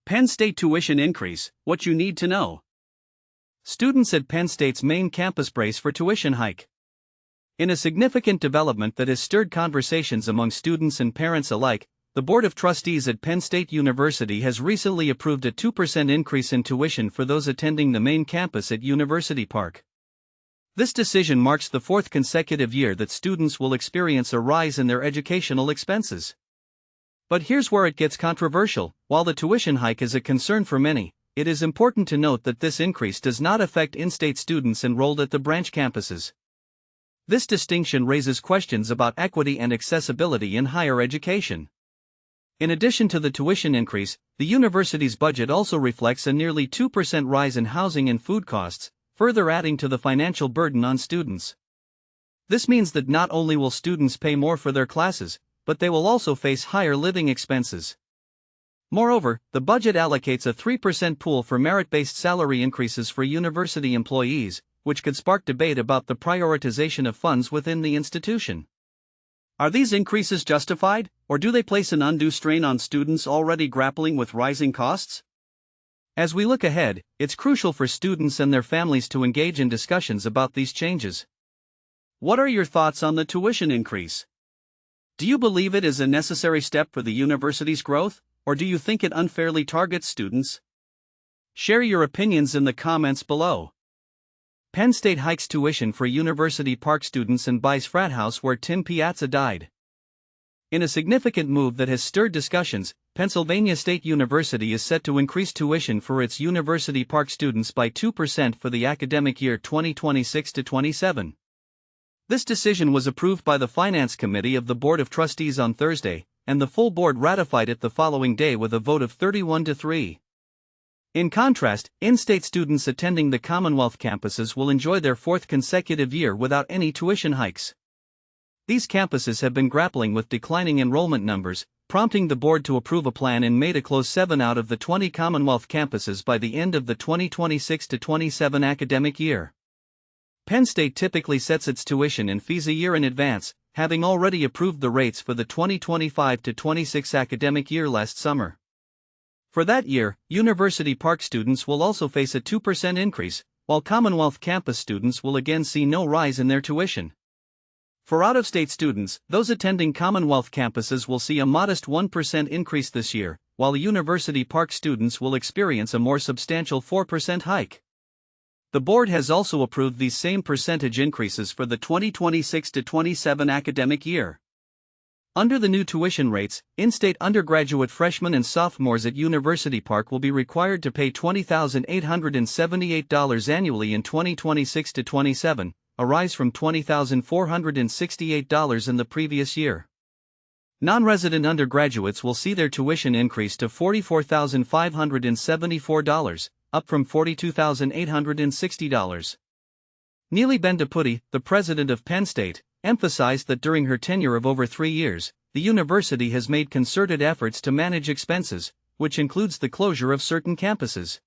Penn State tuition increase, what you need to know. Students at Penn State's main campus brace for tuition hike. In a significant development that has stirred conversations among students and parents alike, the Board of Trustees at Penn State University has recently approved a 2% increase in tuition for those attending the main campus at University Park. This decision marks the fourth consecutive year that students will experience a rise in their educational expenses. But here's where it gets controversial. While the tuition hike is a concern for many, it is important to note that this increase does not affect in-state students enrolled at the branch campuses. This distinction raises questions about equity and accessibility in higher education. In addition to the tuition increase, the university's budget also reflects a nearly 2% rise in housing and food costs, further adding to the financial burden on students. This means that not only will students pay more for their classes, but they will also face higher living expenses. Moreover, the budget allocates a 3% pool for merit-based salary increases for university employees, which could spark debate about the prioritization of funds within the institution. Are these increases justified, or do they place an undue strain on students already grappling with rising costs? As we look ahead, it's crucial for students and their families to engage in discussions about these changes. What are your thoughts on the tuition increase? Do you believe it is a necessary step for the university's growth, or do you think it unfairly targets students? Share your opinions in the comments below. Penn State hikes tuition for University Park students and buys frat house where Tim Piazza died. In a significant move that has stirred discussions, Pennsylvania State University is set to increase tuition for its University Park students by 2% for the academic year 2026-27. This decision was approved by the Finance Committee of the Board of Trustees on Thursday, and the full board ratified it the following day with a vote of 31-3. In contrast, in-state students attending the Commonwealth campuses will enjoy their fourth consecutive year without any tuition hikes. These campuses have been grappling with declining enrollment numbers, prompting the board to approve a plan in May to close 7 out of the 20 Commonwealth campuses by the end of the 2026-27 academic year. Penn State typically sets its tuition and fees a year in advance, having already approved the rates for the 2025-26 academic year last summer. For that year, University Park students will also face a 2% increase, while Commonwealth campus students will again see no rise in their tuition. For out-of-state students, those attending Commonwealth campuses will see a modest 1% increase this year, while University Park students will experience a more substantial 4% hike. The board has also approved these same percentage increases for the 2026-27 academic year. Under the new tuition rates, in-state undergraduate freshmen and sophomores at University Park will be required to pay $20,878 annually in 2026-27, a rise from $20,468 in the previous year. Non-resident undergraduates will see their tuition increase to $44,574, up from $42,860. Neely Bendaputi, the president of Penn State, emphasized that during her tenure of over 3 years, the university has made concerted efforts to manage expenses, which includes the closure of certain campuses.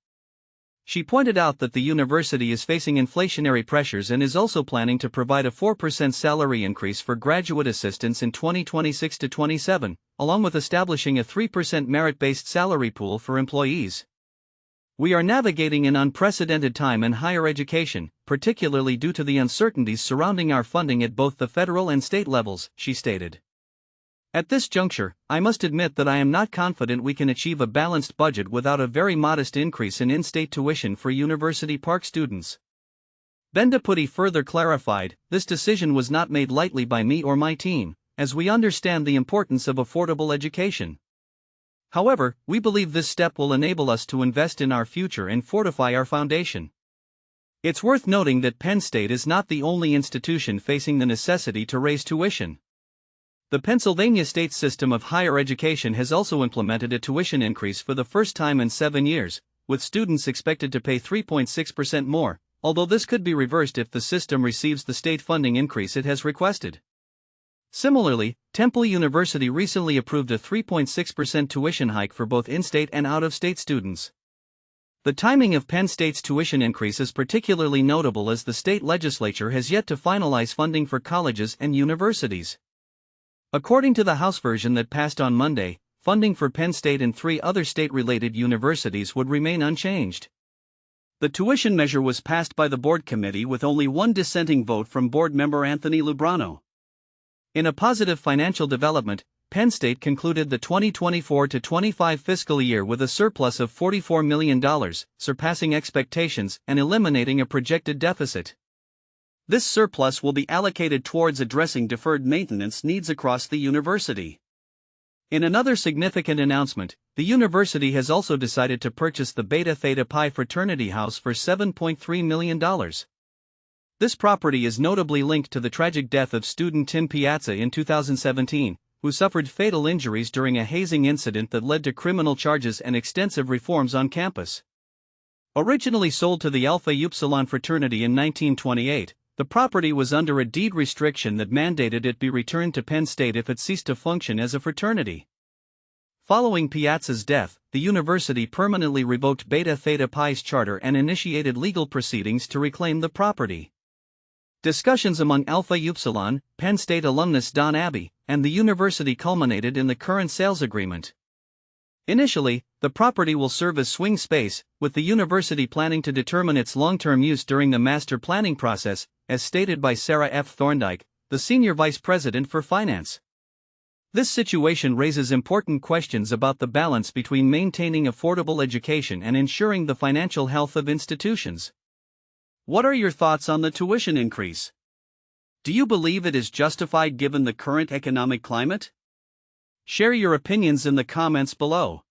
She pointed out that the university is facing inflationary pressures and is also planning to provide a 4% salary increase for graduate assistants in 2026-27, along with establishing a 3% merit-based salary pool for employees. We are navigating an unprecedented time in higher education, particularly due to the uncertainties surrounding our funding at both the federal and state levels, she stated. At this juncture, I must admit that I am not confident we can achieve a balanced budget without a very modest increase in in-state tuition for University Park students. Bendaputi further clarified, this decision was not made lightly by me or my team, as we understand the importance of affordable education. However, we believe this step will enable us to invest in our future and fortify our foundation. It's worth noting that Penn State is not the only institution facing the necessity to raise tuition. The Pennsylvania state system of higher education has also implemented a tuition increase for the first time in 7 years, with students expected to pay 3.6% more, although this could be reversed if the system receives the state funding increase it has requested. Similarly, Temple University recently approved a 3.6% tuition hike for both in-state and out-of-state students. The timing of Penn State's tuition increase is particularly notable as the state legislature has yet to finalize funding for colleges and universities. According to the House version that passed on Monday, funding for Penn State and 3 other state-related universities would remain unchanged. The tuition measure was passed by the board committee with only one dissenting vote from board member Anthony Lubrano. In a positive financial development, Penn State concluded the 2024-25 fiscal year with a surplus of $44 million, surpassing expectations and eliminating a projected deficit. This surplus will be allocated towards addressing deferred maintenance needs across the university. In another significant announcement, the university has also decided to purchase the Beta Theta Pi fraternity house for $7.3 million. This property is notably linked to the tragic death of student Tim Piazza in 2017, who suffered fatal injuries during a hazing incident that led to criminal charges and extensive reforms on campus. Originally sold to the Alpha Upsilon fraternity in 1928, the property was under a deed restriction that mandated it be returned to Penn State if it ceased to function as a fraternity. Following Piazza's death, the university permanently revoked Beta Theta Pi's charter and initiated legal proceedings to reclaim the property. Discussions among Alpha Upsilon, Penn State alumnus Don Abbey, and the university culminated in the current sales agreement. Initially, the property will serve as swing space, with the university planning to determine its long-term use during the master planning process, as stated by Sarah F. Thorndike, the senior vice president for finance. This situation raises important questions about the balance between maintaining affordable education and ensuring the financial health of institutions. What are your thoughts on the tuition increase? Do you believe it is justified given the current economic climate? Share your opinions in the comments below.